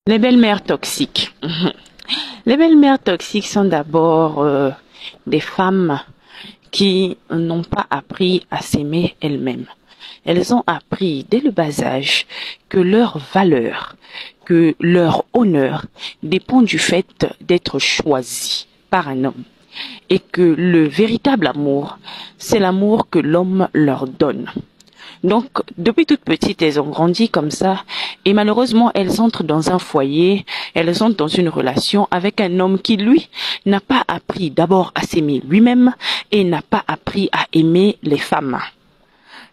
Les belles-mères toxiques. Les belles-mères toxiques sont d'abord des femmes qui n'ont pas appris à s'aimer elles-mêmes. Elles ont appris dès le bas âge que leur valeur, que leur honneur dépend du fait d'être choisies par un homme. Et que le véritable amour, c'est l'amour que l'homme leur donne. Donc, depuis toute petite, elles ont grandi comme ça. Et malheureusement, elles entrent dans un foyer, elles entrent dans une relation avec un homme qui, lui, n'a pas appris d'abord à s'aimer lui-même et n'a pas appris à aimer les femmes.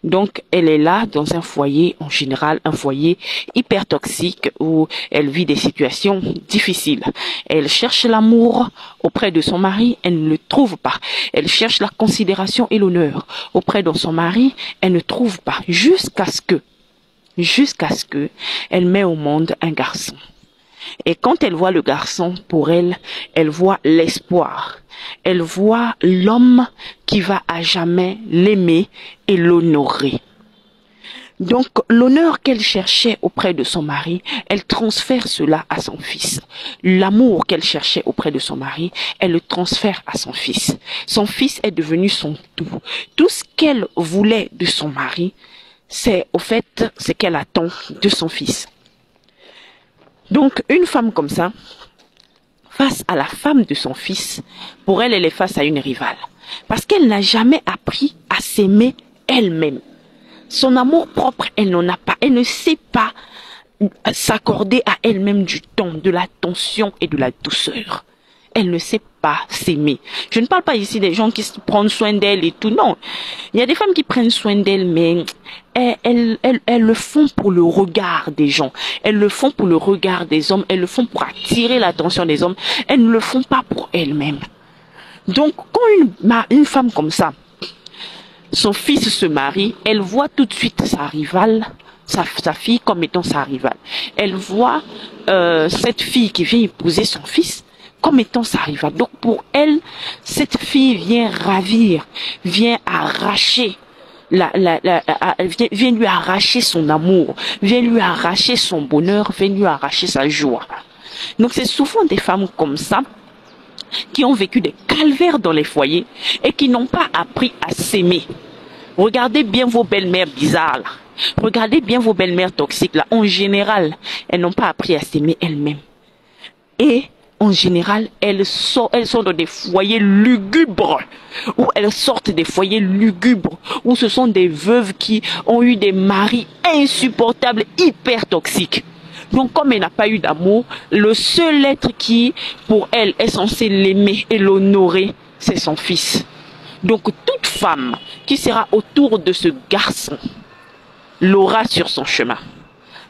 Donc, elle est là dans un foyer, en général, un foyer hyper toxique où elle vit des situations difficiles. Elle cherche l'amour auprès de son mari, elle ne le trouve pas. Elle cherche la considération et l'honneur auprès de son mari, elle ne trouve pas. Jusqu'à ce que elle met au monde un garçon. Et quand elle voit le garçon, pour elle, elle voit l'espoir. Elle voit l'homme qui va à jamais l'aimer et l'honorer. Donc, l'honneur qu'elle cherchait auprès de son mari, elle transfère cela à son fils. L'amour qu'elle cherchait auprès de son mari, elle le transfère à son fils. Son fils est devenu son tout. Tout ce qu'elle voulait de son mari, c'est au fait ce qu'elle attend de son fils. Donc, une femme comme ça, face à la femme de son fils, pour elle, elle est face à une rivale. Parce qu'elle n'a jamais appris à s'aimer elle-même. Son amour propre, elle n'en a pas. Elle ne sait pas s'accorder à elle-même du temps, de l'attention et de la douceur. Elle ne sait pas s'aimer. Je ne parle pas ici des gens qui prennent soin d'elle et tout. Non. Il y a des femmes qui prennent soin d'elle, mais elles le font pour le regard des gens. Elles le font pour le regard des hommes. Elles le font pour attirer l'attention des hommes. Elles ne le font pas pour elles-mêmes. Donc, quand une femme comme ça, son fils se marie, elle voit tout de suite sa rivale, sa fille comme étant sa rivale. Elle voit cette fille qui vient épouser son fils comme étant sa rivale. Donc pour elle, cette fille vient ravir, vient arracher, vient lui arracher son amour, vient lui arracher son bonheur, vient lui arracher sa joie. Donc c'est souvent des femmes comme ça qui ont vécu des calvaires dans les foyers et qui n'ont pas appris à s'aimer. Regardez bien vos belles-mères bizarres là. Regardez bien vos belles-mères toxiques là. En général, elles n'ont pas appris à s'aimer elles-mêmes. Et en général, elles sont dans des foyers lugubres, où elles sortent des foyers lugubres, où ce sont des veuves qui ont eu des maris insupportables, hyper toxiques. Donc, comme elle n'a pas eu d'amour, le seul être qui, pour elle, est censé l'aimer et l'honorer, c'est son fils. Donc, toute femme qui sera autour de ce garçon l'aura sur son chemin.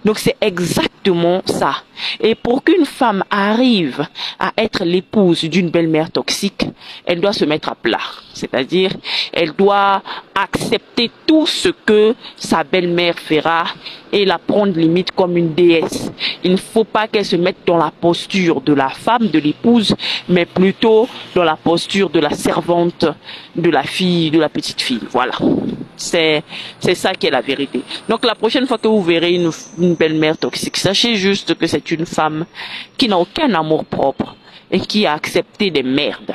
Donc c'est exactement ça. Et pour qu'une femme arrive à être l'épouse d'une belle-mère toxique, elle doit se mettre à plat. C'est-à-dire, elle doit accepter tout ce que sa belle-mère fera et la prendre limite comme une déesse. Il ne faut pas qu'elle se mette dans la posture de la femme, de l'épouse, mais plutôt dans la posture de la servante, de la fille, de la petite fille. Voilà. C'est ça qui est la vérité. Donc la prochaine fois que vous verrez une belle-mère toxique, sachez juste que c'est une femme qui n'a aucun amour propre et qui a accepté des merdes.